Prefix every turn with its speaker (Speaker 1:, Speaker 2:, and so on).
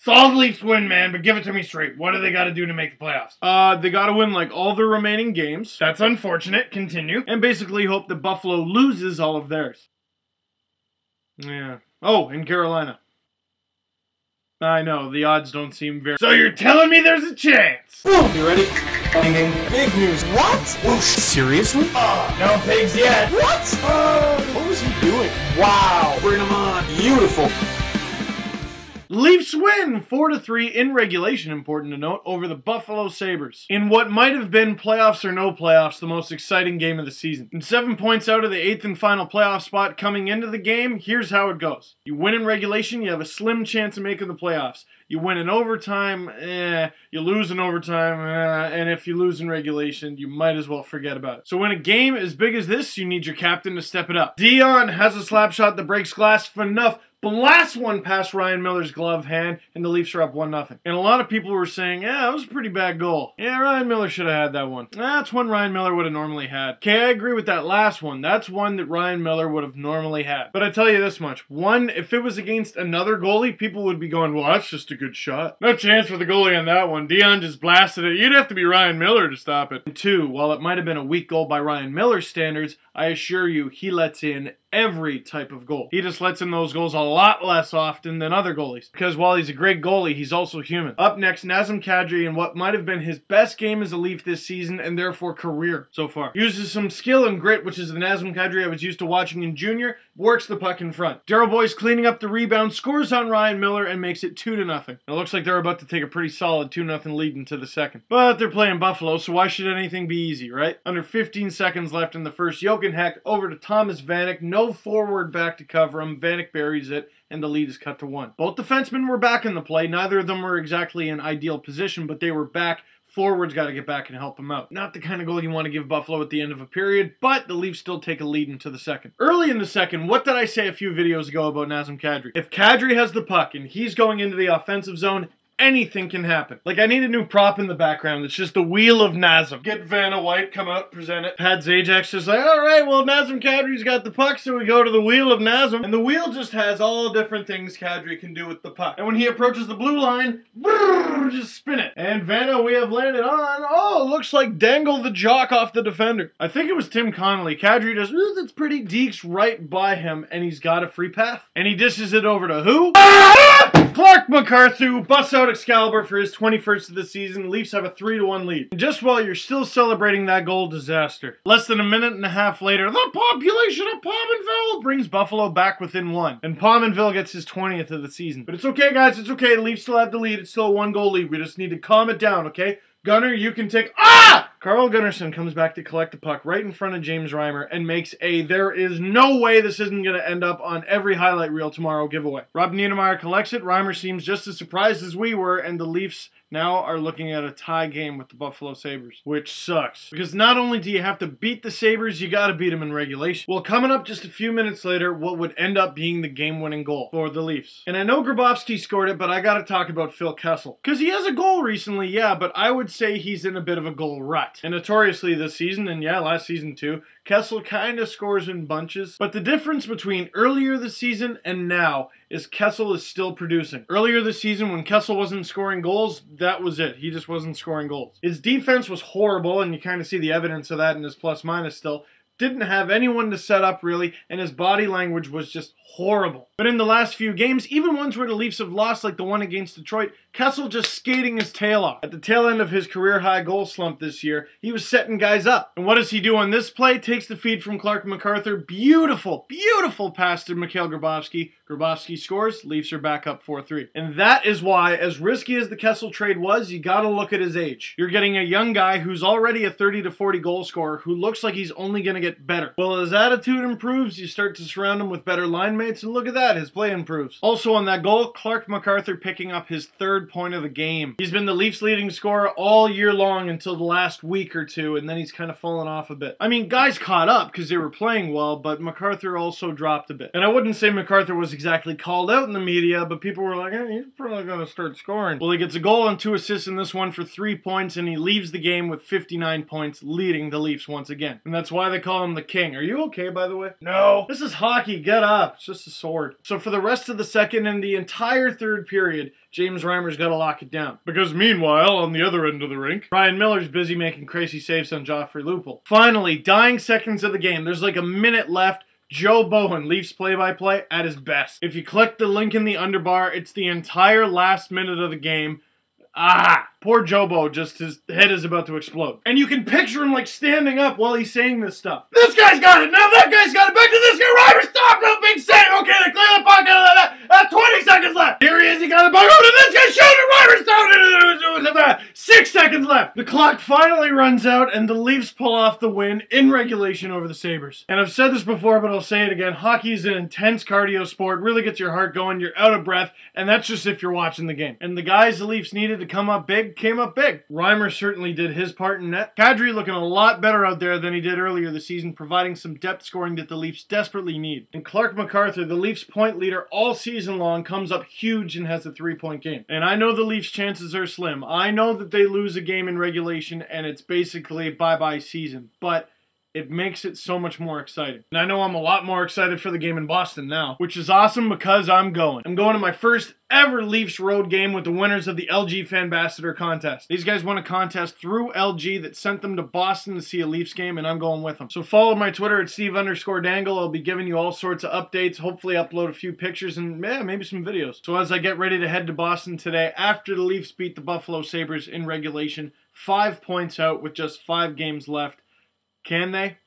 Speaker 1: Solid Leafs win, man, but give it to me straight. What do they got to do to make the playoffs?
Speaker 2: They got to win like all their remaining games.
Speaker 1: That's unfortunate. Continue.
Speaker 2: And basically hope that Buffalo loses all of theirs. Yeah. Oh, in Carolina. I know, the odds don't seem very...
Speaker 1: So you're telling me there's a chance?
Speaker 3: You ready? Big news. What? Whoosh. Seriously?
Speaker 1: No pigs yet.
Speaker 3: What? What was he doing? Wow. Bring him on. Beautiful.
Speaker 2: Leafs win 4-3 in regulation, important to note, over the Buffalo Sabres. In what might have been playoffs or no playoffs, the most exciting game of the season. And 7 points out of the 8th and final playoff spot coming into the game, here's how it goes. You win in regulation, you have a slim chance of making the playoffs. You win in overtime, you lose in overtime, and if you lose in regulation, you might as well forget about it. So when a game as big as this, you need your captain to step it up. Dion has a slap shot that breaks glass enough, blasts one past Ryan Miller's glove hand, and the Leafs are up 1-0. And a lot of people were saying, yeah, that was a pretty bad goal. Yeah, Ryan Miller should have had that one. That's one Ryan Miller would have normally had. Okay, I agree with that last one. That's one that Ryan Miller would have normally had. But I tell you this much. One, if it was against another goalie, people would be going, well, that's just a good shot. No chance for the goalie on that one. Dion just blasted it. You'd have to be Ryan Miller to stop it. And two, while it might have been a weak goal by Ryan Miller's standards, I assure you, he lets in every type of goal. He just lets in those goals a lot less often than other goalies. Because while he's a great goalie, he's also human. Up next, Nazem Kadri in what might have been his best game as a Leaf this season and therefore career so far. Uses some skill and grit, which is the Nazem Kadri I was used to watching in junior, works the puck in front. Darryl Boy's cleaning up the rebound, scores on Ryan Miller, and makes it 2-0. It looks like they're about to take a pretty solid 2-0 lead into the second. But they're playing Buffalo, so why should anything be easy, right? Under 15 seconds left in the first, Jokenheck over to Thomas Vanek, no forward back to cover him, Vanek buries it, and the lead is cut to 1. Both defensemen were back in the play, neither of them were exactly in ideal position, but they were back. Forwards got to get back and help him out. Not the kind of goal you want to give Buffalo at the end of a period, but the Leafs still take a lead into the second. Early in the second, what did I say a few videos ago about Nazem Kadri? If Kadri has the puck and he's going into the offensive zone, anything can happen. Like, I need a new prop in the background. It's just the wheel of Nazem. Get Vanna White, come out, present it. Pat Zajac is like, all right, well, Nazem Kadri's got the puck, so we go to the wheel of Nazem. And the wheel just has all different things Kadri can do with the puck. And when he approaches the blue line, brrr, just spin it. And Vanna, we have landed on, oh, looks like dangle the jock off the defender. I think it was Tim Connolly. Kadri does, ooh, that's pretty, dekes right by him, and he's got a free path. And he dishes it over to who? Clark MacArthur busts out Excalibur for his 21st of the season. Leafs have a 3-1 lead. And just while you're still celebrating that goal disaster, less than a minute and a half later, the population of Pominville brings Buffalo back within 1. And Pominville gets his 20th of the season. But it's okay, guys. It's okay. The Leafs still have the lead. It's still a 1-goal lead. We just need to calm it down, okay? Gunner, you can take... Ah! Carl Gunnarsson comes back to collect the puck right in front of James Reimer and makes a there is no way this isn't going to end up on every highlight reel tomorrow giveaway. Rob Niedermeyer collects it. Reimer seems just as surprised as we were, and the Leafs now are looking at a tie game with the Buffalo Sabres, which sucks. Because not only do you have to beat the Sabres, you got to beat them in regulation. Well, coming up just a few minutes later, what would end up being the game-winning goal for the Leafs. And I know Grabowski scored it, but I got to talk about Phil Kessel. Because he has a goal recently, yeah, but I would say he's in a bit of a goal rut. And notoriously this season, and yeah, last season too, Kessel kind of scores in bunches. But the difference between earlier this season and now is Kessel is still producing. Earlier this season, when Kessel wasn't scoring goals, that was it. He just wasn't scoring goals. His defense was horrible, and you kind of see the evidence of that in his plus-minus still. Didn't have anyone to set up, really, and his body language was just horrible. But in the last few games, even ones where the Leafs have lost, like the one against Detroit, Kessel just skating his tail off. At the tail end of his career-high goal slump this year, he was setting guys up. And what does he do on this play? Takes the feed from Clark MacArthur. Beautiful, beautiful pass to Mikhail Grabowski. Grabowski scores. Leafs are back up 4-3. And that is why, as risky as the Kessel trade was, you gotta look at his age. You're getting a young guy who's already a 30 to 40 goal scorer who looks like he's only gonna get better. Well, as attitude improves, you start to surround him with better line mates, and look at that, his play improves. Also on that goal, Clark MacArthur picking up his 3rd point of the game. He's been the Leafs' leading scorer all year long until the last week or two, and then he's kind of fallen off a bit. I mean, guys caught up because they were playing well, but MacArthur also dropped a bit. And I wouldn't say MacArthur was exactly called out in the media, but people were like, hey, he's probably going to start scoring. Well, he gets a goal and 2 assists in this one for 3 points, and he leaves the game with 59 points, leading the Leafs once again. And that's why they call call him the king. Are you okay, by the way?
Speaker 1: No.
Speaker 2: This is hockey. Get up. It's just a sword. So for the rest of the second and the entire third period, James Reimer's got to lock it down. Because meanwhile, on the other end of the rink, Ryan Miller's busy making crazy saves on Joffrey Lupul. Finally, dying seconds of the game. There's like a minute left. Joe Bowen, Leafs play-by-play, at his best. If you click the link in the underbar, it's the entire last minute of the game. Poor Jobo, just his head is about to explode. And you can picture him like standing up while he's saying this stuff. This guy's got it, now that guy's got it, back to this guy, Reimer, stop, no big save, okay, they clear the puck, 20 seconds left. Here he is, he got the puck, oh, to this guy, shoot it, Reimer, stop, 6 seconds left. The clock finally runs out, and the Leafs pull off the win in regulation over the Sabres. And I've said this before, but I'll say it again, hockey is an intense cardio sport, really gets your heart going, you're out of breath, and that's just if you're watching the game. And the guys the Leafs needed to come up big, came up big. Reimer certainly did his part in net. Kadri looking a lot better out there than he did earlier this season, providing some depth scoring that the Leafs desperately need. And Clark MacArthur, the Leafs point leader all season long, comes up huge and has a 3-point game. And I know the Leafs' chances are slim. I know that they lose a game in regulation and it's basically bye-bye season. But it makes it so much more exciting. And I know I'm a lot more excited for the game in Boston now, which is awesome because I'm going. I'm going to my first ever Leafs road game with the winners of the LG Fanbassador contest. These guys won a contest through LG that sent them to Boston to see a Leafs game, and I'm going with them. So follow my Twitter at Steve_Dangle. I'll be giving you all sorts of updates, hopefully upload a few pictures and maybe some videos. So as I get ready to head to Boston today, after the Leafs beat the Buffalo Sabres in regulation, 5 points out with just 5 games left. Can they?